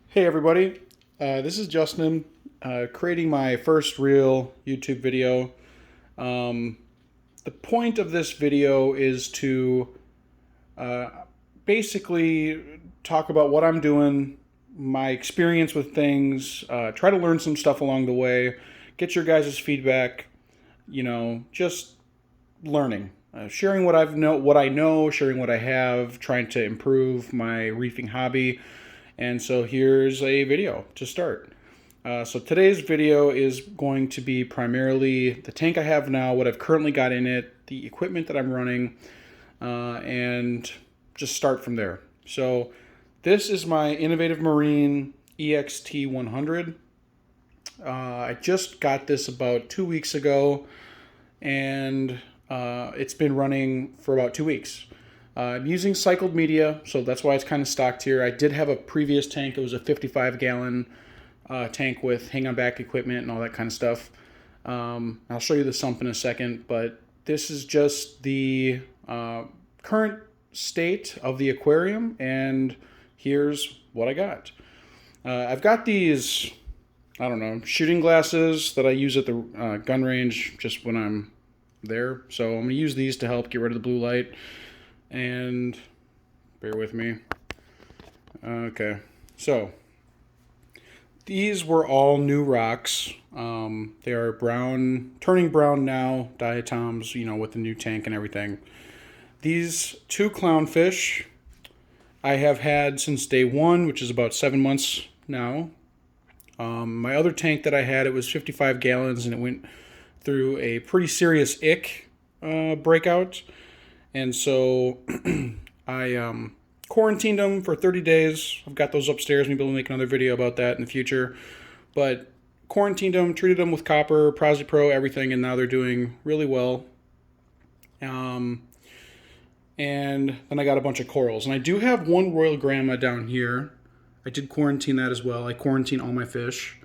Hey everybody, this is Justin, creating my first real YouTube video. Um, the point of this video is to uh, basically talk about what I'm doing, my experience with things, try to learn some stuff along the way, get your guys' feedback, just learning. Sharing what I know, sharing what I have, trying to improve my reefing hobby. And so here's a video to start. So today's video is going to be primarily the tank I have now, what I've currently got in it, the equipment that I'm running, and just start from there. So this is my Innovative Marine EXT 100. I just got this about 2 weeks ago, and it's been running for about 2 weeks. I'm using cycled media, so that's why it's kind of stocked here. I did have a previous tank. It was a 55-gallon tank with hang-on back equipment and all that kind of stuff. I'll show you the sump in a second, but this is just the current state of the aquarium, and here's what I got. I've got these, I don't know, shooting glasses that I use at the gun range just when I'm there. So I'm going to use these to help get rid of the blue light. And bear with me. Okay, so these were all new rocks. They are brown, turning brown now, diatoms, with the new tank and everything. These two clownfish I have had since day one, which is about 7 months now. My other tank that I had, it was 55 gallons, and it went through a pretty serious ick breakout. And so I quarantined them for 30 days. I've got those upstairs. Maybe I'll make another video about that in the future. But quarantined them, treated them with copper, Pro, everything, and now they're doing really well. And then I got a bunch of corals. And I do have one Royal Grandma down here. I did quarantine that as well. I quarantine all my fish.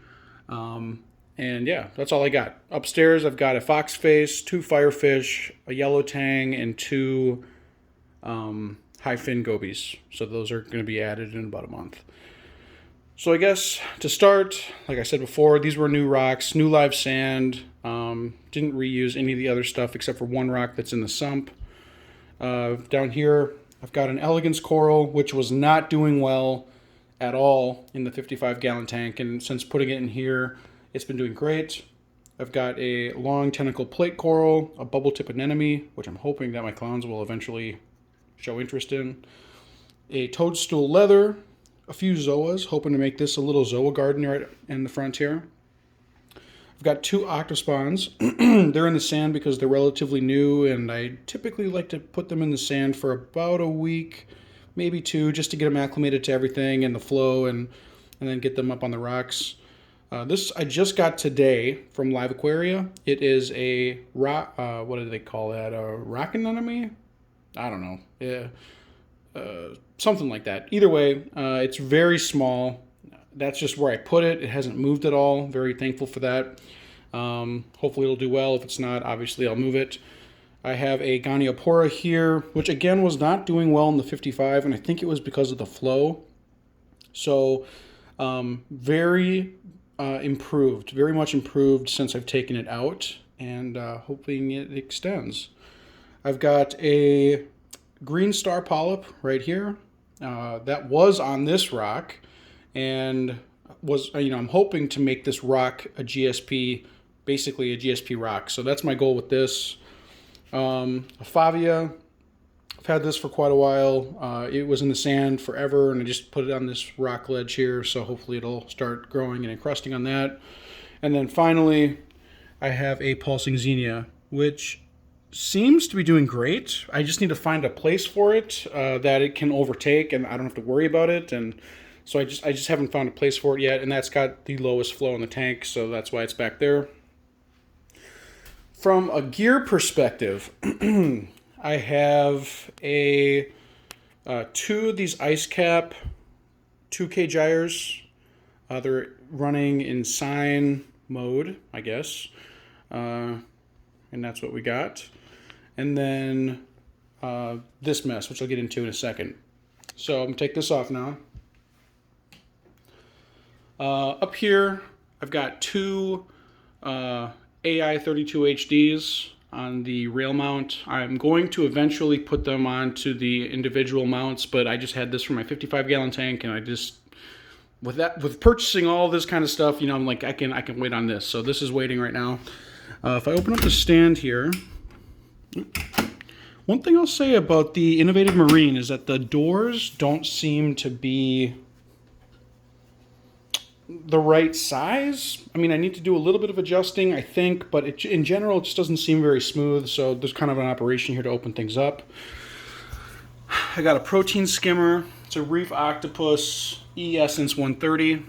And yeah, that's all I got. Upstairs, I've got a foxface, two firefish, a yellow tang, and two high fin gobies. So those are going to be added in about a month. So I guess to start, like I said before, these were new rocks, new live sand. Didn't reuse any of the other stuff except for one rock that's in the sump. Down here, I've got an elegance coral, which was not doing well at all in the 55-gallon tank. And since putting it in here, it's been doing great. I've got a long tentacle plate coral, a bubble tip anemone, which I'm hoping that my clowns will eventually show interest in, a toadstool leather, a few zoas, hoping to make this a little zoa garden right in the front here. I've got two octospons. They're in the sand because they're relatively new, and I typically like to put them in the sand for about a week, maybe two, just to get them acclimated to everything and the flow, and then get them up on the rocks. This I just got today from Live Aquaria. It is a rock. What do they call that? A rock anemone? I don't know. Yeah, something like that. Either way, it's very small. That's just where I put it. It hasn't moved at all. Very thankful for that. Hopefully it'll do well. If it's not, obviously I'll move it. I have a Goniopora here, which again was not doing well in the 55, and I think it was because of the flow. So very improved, very much improved since I've taken it out, and hoping it extends. I've got a green star polyp right here that was on this rock, and was I'm hoping to make this rock a GSP, basically a GSP rock. So that's my goal with this. A Favia, I've had this for quite a while. It was in the sand forever, and I just put it on this rock ledge here, so hopefully it'll start growing and encrusting on that. And then finally, I have a pulsing xenia, which seems to be doing great. I just need to find a place for it that it can overtake, and I don't have to worry about it. And so I just haven't found a place for it yet, and that's got the lowest flow in the tank, so that's why it's back there. From a gear perspective, I have two of these ice cap 2K gyres. They're running in sine mode, I guess. And that's what we got. And then this mess, which I'll get into in a second. So I'm going to take this off now. Up here, I've got two AI 32 HDs on the rail mount. I'm going to eventually put them onto the individual mounts, but I just had this for my 55-gallon tank, and I just, with purchasing all this kind of stuff, you know, I'm like, I can wait on this. So this is waiting right now. If I open up the stand here, one thing I'll say about the Innovative Marine is that the doors don't seem to be the right size. I mean, I need to do a little bit of adjusting, I think, but in general, it just doesn't seem very smooth, so there's kind of an operation here to open things up. I got a protein skimmer. It's a Reef Octopus E-Essence 130.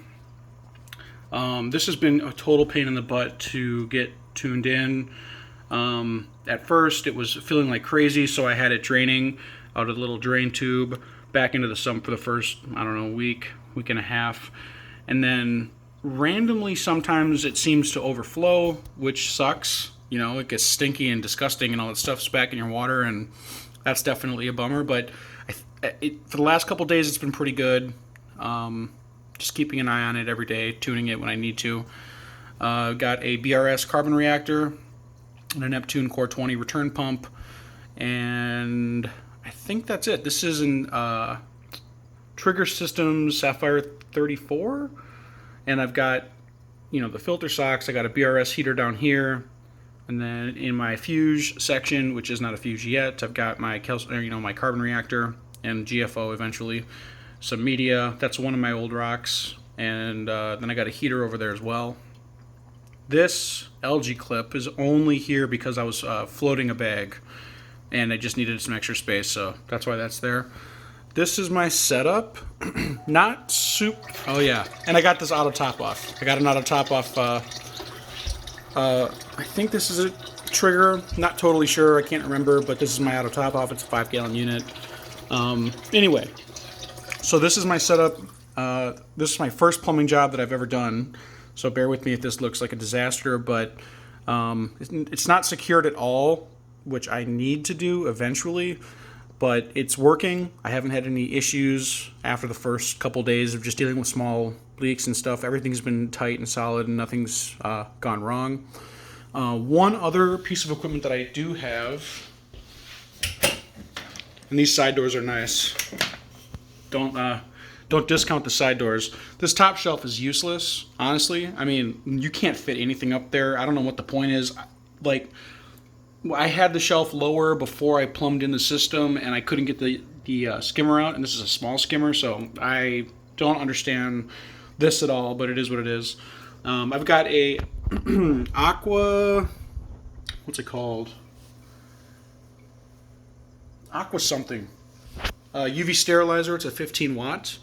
This has been a total pain in the butt to get tuned in. At first, it was feeling like crazy, so I had it draining out of the little drain tube back into the sump for the first, I don't know, week and a half. And then randomly sometimes it seems to overflow, which sucks. You know, it gets stinky and disgusting and all that stuff's back in your water, and that's definitely a bummer. But for the last couple days, it's been pretty good. Just keeping an eye on it every day, tuning it when I need to. Got a BRS carbon reactor and a Neptune Core 20 return pump, and I think that's it. This is an Trigger Systems Sapphire 34, and I've got, you know, the filter socks. I got a BRS heater down here, and then in my Fuge section, which is not a Fuge yet, I've got my my carbon reactor and GFO eventually, some media. That's one of my old rocks, and then I got a heater over there as well. This LG clip is only here because I was floating a bag, and I just needed some extra space, so that's why that's there. This is my setup. Not soup. Oh yeah, and I got this auto top off. I got an auto top off. I think this is a Trigger. Not totally sure. I can't remember, but this is my auto top off. It's a 5-gallon unit. Anyway, so this is my setup. This is my first plumbing job that I've ever done. So bear with me if this looks like a disaster, but it's not secured at all, which I need to do eventually. But it's working. I haven't had any issues after the first couple days of just dealing with small leaks and stuff. Everything's been tight and solid, and nothing's gone wrong. One other piece of equipment that I do have, and these side doors are nice. Don't discount the side doors. This top shelf is useless, honestly. I mean, you can't fit anything up there. I don't know what the point is. Like, I had the shelf lower before I plumbed in the system, and I couldn't get the skimmer out, and this is a small skimmer, so I don't understand this at all, but it is what it is. I've got a Aqua, what's it called? Aqua something. UV sterilizer. It's a 15 watt,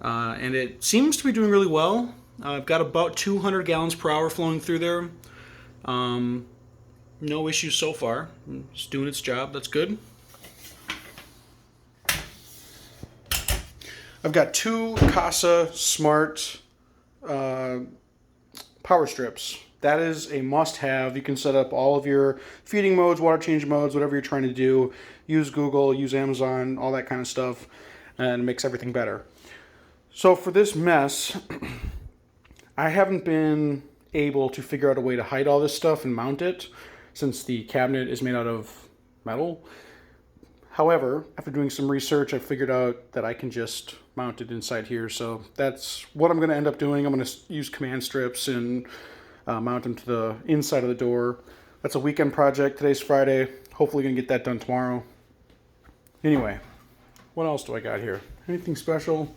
and it seems to be doing really well. I've got about 200 gallons per hour flowing through there. No issues so far. It's doing its job. That's good. I've got two Casa Smart power strips. That is a must-have. You can set up all of your feeding modes, water change modes, whatever you're trying to do. Use Google, use Amazon, all that kind of stuff, and it makes everything better. So for this mess, I haven't been able to figure out a way to hide all this stuff and mount it, since the cabinet is made out of metal. However, after doing some research, I figured out that I can just mount it inside here. So that's what I'm going to end up doing. I'm going to use command strips and mount them to the inside of the door. That's a weekend project. Today's Friday. Hopefully going to get that done tomorrow. Anyway, what else do I got here? Anything special?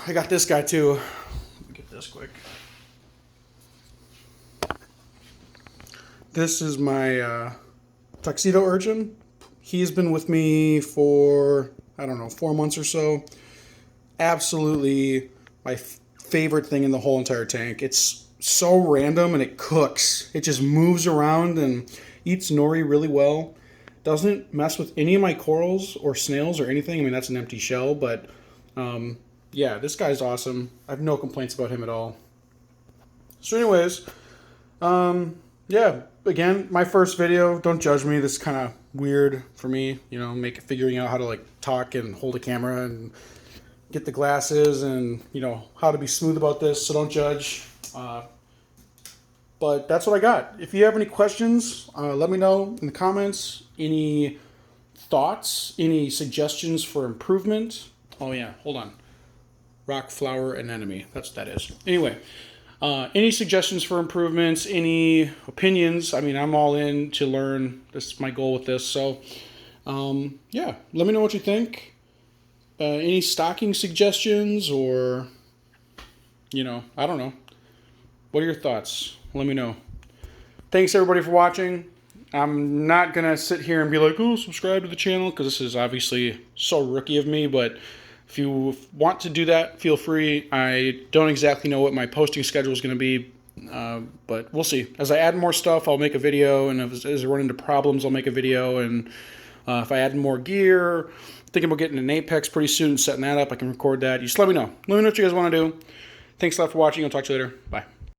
I got this guy too. Let me get this quick. This is my tuxedo urchin. He's been with me for, I don't know, 4 months or so. Absolutely my favorite thing in the whole entire tank. It's so random and it cooks. It just moves around and eats nori really well. Doesn't mess with any of my corals or snails or anything. I mean, that's an empty shell, but yeah, this guy's awesome. I have no complaints about him at all. So anyways, yeah, again, my first video. Don't judge me. This is kind of weird for me, you know, figuring out how to like talk and hold a camera and get the glasses and, how to be smooth about this, so don't judge. But that's what I got. If you have any questions, let me know in the comments. Any thoughts, any suggestions for improvement? Oh yeah, hold on. Rock, flower, anemone. That's what that is. Anyway, any suggestions for improvements, any opinions? I mean, I'm all in to learn. This is my goal with this. So, yeah, let me know what you think. Any stocking suggestions or, I don't know. What are your thoughts? Let me know. Thanks, everybody, for watching. I'm not going to sit here and be like, oh, subscribe to the channel, because this is obviously so rookie of me, but if you want to do that, feel free. I don't exactly know what my posting schedule is going to be, but we'll see. As I add more stuff, I'll make a video, and as I run into problems, I'll make a video, and if I add more gear, thinking about getting an Apex pretty soon, setting that up, I can record that. You just let me know. Let me know what you guys want to do. Thanks a lot for watching. I'll talk to you later. Bye.